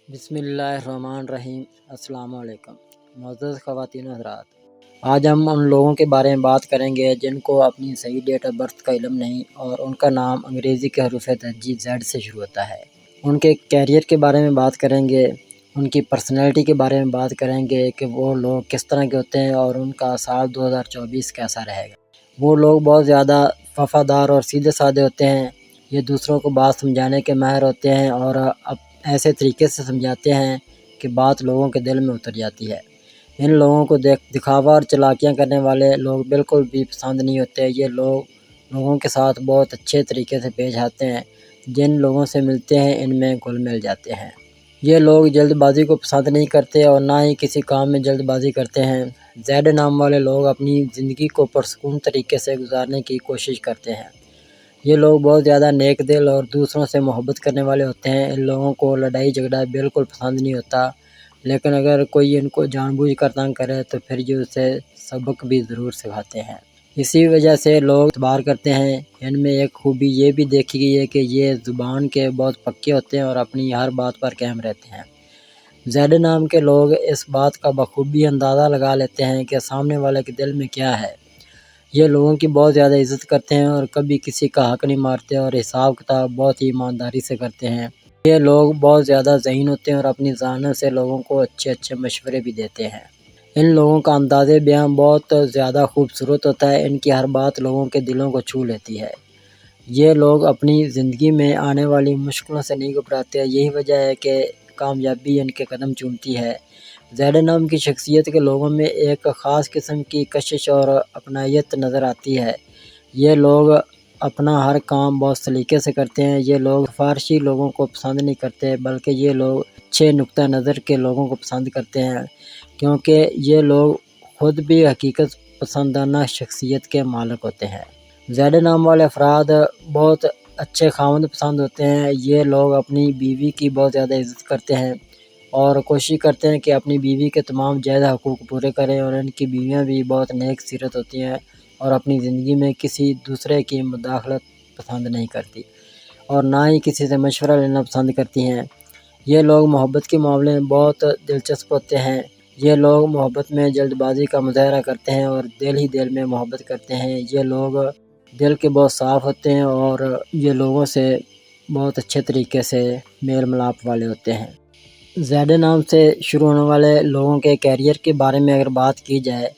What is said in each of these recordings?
بسم اللہ الرحمن الرحیم۔ السلام علیکم معزز خواتین و حضرات، آج ہم ان لوگوں کے بارے میں بات کریں گے جن کو اپنی صحیح ڈیٹ آف برتھ کا علم نہیں اور ان کا نام انگریزی کے حروف تہجی زیڈ سے شروع ہوتا ہے۔ ان کے کیریئر کے بارے میں بات کریں گے، ان کی پرسنالٹی کے بارے میں بات کریں گے کہ وہ لوگ کس طرح کے ہوتے ہیں اور ان کا سال 2024 کیسا رہے گا۔ وہ لوگ بہت زیادہ وفادار اور سیدھے سادے ہوتے ہیں، یہ دوسروں کو بات سمجھانے کے ماہر ہوتے ہیں اور ایسے طریقے سے سمجھاتے ہیں کہ بات لوگوں کے دل میں اتر جاتی ہے۔ ان لوگوں کو دکھاوا اور چالاکیاں کرنے والے لوگ بالکل بھی پسند نہیں ہوتے۔ یہ لوگوں کے ساتھ بہت اچھے طریقے سے پیش آتے ہیں، جن لوگوں سے ملتے ہیں ان میں گھل مل جاتے ہیں۔ یہ لوگ جلد بازی کو پسند نہیں کرتے اور نہ ہی کسی کام میں جلد بازی کرتے ہیں۔ زیڈ نام والے لوگ اپنی زندگی کو پرسکون طریقے سے گزارنے کی کوشش کرتے ہیں۔ یہ لوگ بہت زیادہ نیک دل اور دوسروں سے محبت کرنے والے ہوتے ہیں۔ ان لوگوں کو لڑائی جھگڑا بالکل پسند نہیں ہوتا، لیکن اگر کوئی ان کو جان بوجھ کر تنگ کرے تو پھر یہ اسے سبق بھی ضرور سکھاتے ہیں۔ اسی وجہ سے لوگ اعتبار کرتے ہیں۔ ان میں ایک خوبی یہ بھی دیکھی گئی ہے کہ یہ زبان کے بہت پکے ہوتے ہیں اور اپنی ہر بات پر قائم رہتے ہیں۔ زیڈ نام کے لوگ اس بات کا بخوبی اندازہ لگا لیتے ہیں کہ سامنے والے کے دل میں کیا ہے۔ یہ لوگوں کی بہت زیادہ عزت کرتے ہیں اور کبھی کسی کا حق نہیں مارتے اور حساب کتاب بہت ہی ایمانداری سے کرتے ہیں۔ یہ لوگ بہت زیادہ ذہین ہوتے ہیں اور اپنی ذہانت سے لوگوں کو اچھے مشورے بھی دیتے ہیں۔ ان لوگوں کا انداز بیان بہت زیادہ خوبصورت ہوتا ہے۔ ان کی ہر بات لوگوں کے دلوں کو چھو لیتی ہے۔ یہ لوگ اپنی زندگی میں آنے والی مشکلوں سے نہیں گھبراتے، یہی وجہ ہے کہ کامیابی ان کے قدم چومتی ہے۔ زیڈ نام کی شخصیت کے لوگوں میں ایک خاص قسم کی کشش اور اپنائیت نظر آتی ہے۔ یہ لوگ اپنا ہر کام بہت سلیقے سے کرتے ہیں۔ یہ لوگ سفارشی لوگوں کو پسند نہیں کرتے، بلکہ یہ لوگ اچھے نقطہ نظر کے لوگوں کو پسند کرتے ہیں، کیونکہ یہ لوگ خود بھی حقیقت پسندانہ شخصیت کے مالک ہوتے ہیں۔ زیڈ نام والے افراد بہت اچھے خاوند پسند ہوتے ہیں۔ یہ لوگ اپنی بیوی کی بہت زیادہ عزت کرتے ہیں اور کوشش کرتے ہیں کہ اپنی بیوی کے تمام جائز حقوق پورے کریں، اور ان کی بیویاں بھی بہت نیک سیرت ہوتی ہیں اور اپنی زندگی میں کسی دوسرے کی مداخلت پسند نہیں کرتی اور نہ ہی کسی سے مشورہ لینا پسند کرتی ہیں۔ یہ لوگ محبت کے معاملے میں بہت دلچسپ ہوتے ہیں۔ یہ لوگ محبت میں جلد بازی کا مظاہرہ کرتے ہیں اور دل ہی دل میں محبت کرتے ہیں۔ یہ لوگ دل کے بہت صاف ہوتے ہیں اور یہ لوگوں سے بہت اچھے طریقے سے میل ملاپ والے ہوتے ہیں۔ زیڈ نام سے شروع ہونے والے لوگوں کے کیریئر کے بارے میں اگر بات کی جائے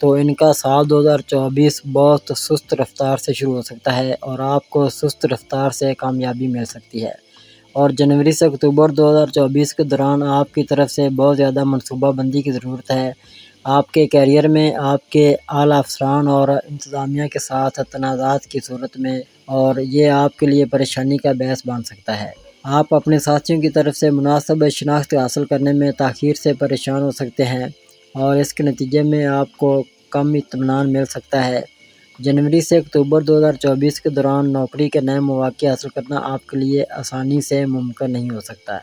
تو ان کا سال 2024 بہت سست رفتار سے شروع ہو سکتا ہے اور آپ کو سست رفتار سے کامیابی مل سکتی ہے، اور جنوری سے اکتوبر 2024 کے دوران آپ کی طرف سے بہت زیادہ منصوبہ بندی کی ضرورت ہے۔ آپ کے کیریئر میں آپ کے اعلیٰ افسران اور انتظامیہ کے ساتھ تنازعات کی صورت میں، اور یہ آپ کے لیے پریشانی کا باعث بن سکتا ہے۔ آپ اپنے ساتھیوں کی طرف سے مناسب شناخت حاصل کرنے میں تاخیر سے پریشان ہو سکتے ہیں اور اس کے نتیجے میں آپ کو کم اطمینان مل سکتا ہے۔ جنوری سے اکتوبر 2024 کے دوران نوکری کے نئے مواقع حاصل کرنا آپ کے لیے آسانی سے ممکن نہیں ہو سکتا،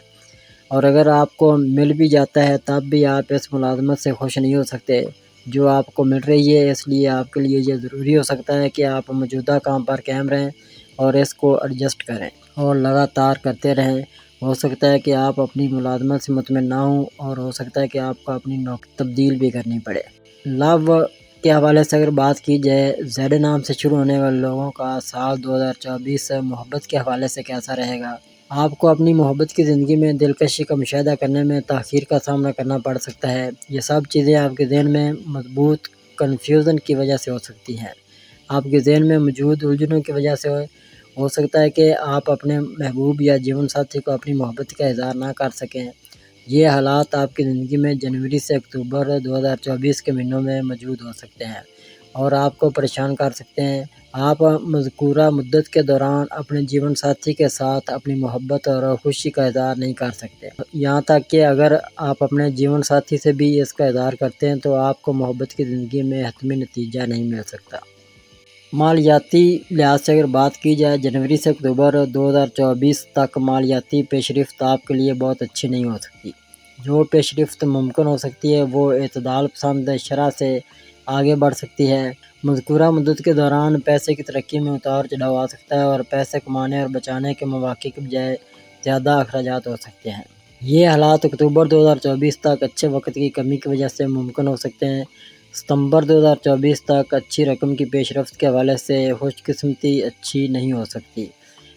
اور اگر آپ کو مل بھی جاتا ہے تب بھی آپ اس ملازمت سے خوش نہیں ہو سکتے جو آپ کو مل رہی ہے۔ اس لیے آپ کے لیے یہ ضروری ہو سکتا ہے کہ آپ موجودہ کام پر قائم رہیں اور اس کو ایڈجسٹ کریں اور لگاتار کرتے رہیں۔ ہو سکتا ہے کہ آپ اپنی ملازمت سے مطمئن نہ ہوں اور ہو سکتا ہے کہ آپ کو اپنی نوکری تبدیل بھی کرنی پڑے۔ لو کے حوالے سے اگر بات کی جائے، زیڈ نام سے شروع ہونے والے لوگوں کا سال 2024 محبت کے حوالے سے کیسا رہے گا؟ آپ کو اپنی محبت کی زندگی میں دلکشی کا مشاہدہ کرنے میں تاخیر کا سامنا کرنا پڑ سکتا ہے۔ یہ سب چیزیں آپ کے ذہن میں مضبوط کنفیوژن کی وجہ سے ہو سکتی ہیں۔ آپ کے ذہن میں موجود الجھنوں کی وجہ سے ہو سکتا ہے کہ آپ اپنے محبوب یا جیون ساتھی کو اپنی محبت کا اظہار نہ کر سکیں۔ یہ حالات آپ کی زندگی میں جنوری سے اکتوبر 2024 کے مہینوں میں موجود ہو سکتے ہیں اور آپ کو پریشان کر سکتے ہیں۔ آپ مذکورہ مدت کے دوران اپنے جیون ساتھی کے ساتھ اپنی محبت اور خوشی کا اظہار نہیں کر سکتے، یہاں تک کہ اگر آپ اپنے جیون ساتھی سے بھی اس کا اظہار کرتے ہیں تو آپ کو محبت کی زندگی میں حتمی نتیجہ نہیں مل سکتا۔ مالیاتی لحاظ سے اگر بات کی جائے، جنوری سے اکتوبر 2024 تک مالیاتی پیش رفت آپ کے لیے بہت اچھی نہیں ہو سکتی۔ جو پیش رفت ممکن ہو سکتی ہے وہ اعتدال پسند شرح سے آگے بڑھ سکتی ہے۔ مذکورہ مدت کے دوران پیسے کی ترقی میں اتار چڑھاؤ آ سکتا ہے اور پیسے کمانے اور بچانے کے مواقع کے بجائے زیادہ اخراجات ہو سکتے ہیں۔ یہ حالات اکتوبر 2024 تک اچھے وقت کی کمی کی وجہ سے ممکن ہو سکتے ہیں۔ ستمبر 2024 تک اچھی رقم کی پیش رفت کے حوالے سے خوش قسمتی اچھی نہیں ہو سکتی۔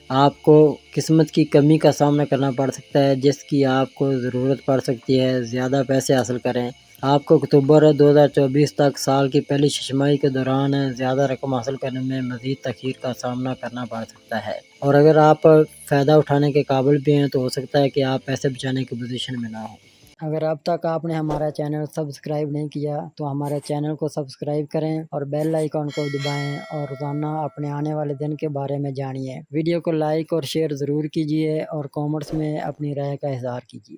آپ کو قسمت کی کمی کا سامنا کرنا پڑ سکتا ہے جس کی آپ کو ضرورت پڑ سکتی ہے۔ زیادہ پیسے حاصل کریں۔ آپ کو اکتوبر 2024 تک سال کی پہلی چھمائی کے دوران زیادہ رقم حاصل کرنے میں مزید تاخیر کا سامنا کرنا پڑ سکتا ہے، اور اگر آپ فائدہ اٹھانے کے قابل بھی ہیں تو ہو سکتا ہے کہ آپ پیسے بچانے کی پوزیشن میں نہ ہوں۔ اگر اب تک آپ نے ہمارا چینل سبسکرائب نہیں کیا تو ہمارے چینل کو سبسکرائب کریں اور بیل آئیکن کو دبائیں اور روزانہ اپنے آنے والے دن کے بارے میں جانیے۔ ویڈیو کو لائک اور شیئر ضرور کیجیے اور کامنٹس میں اپنی رائے کا اظہار کیجیے۔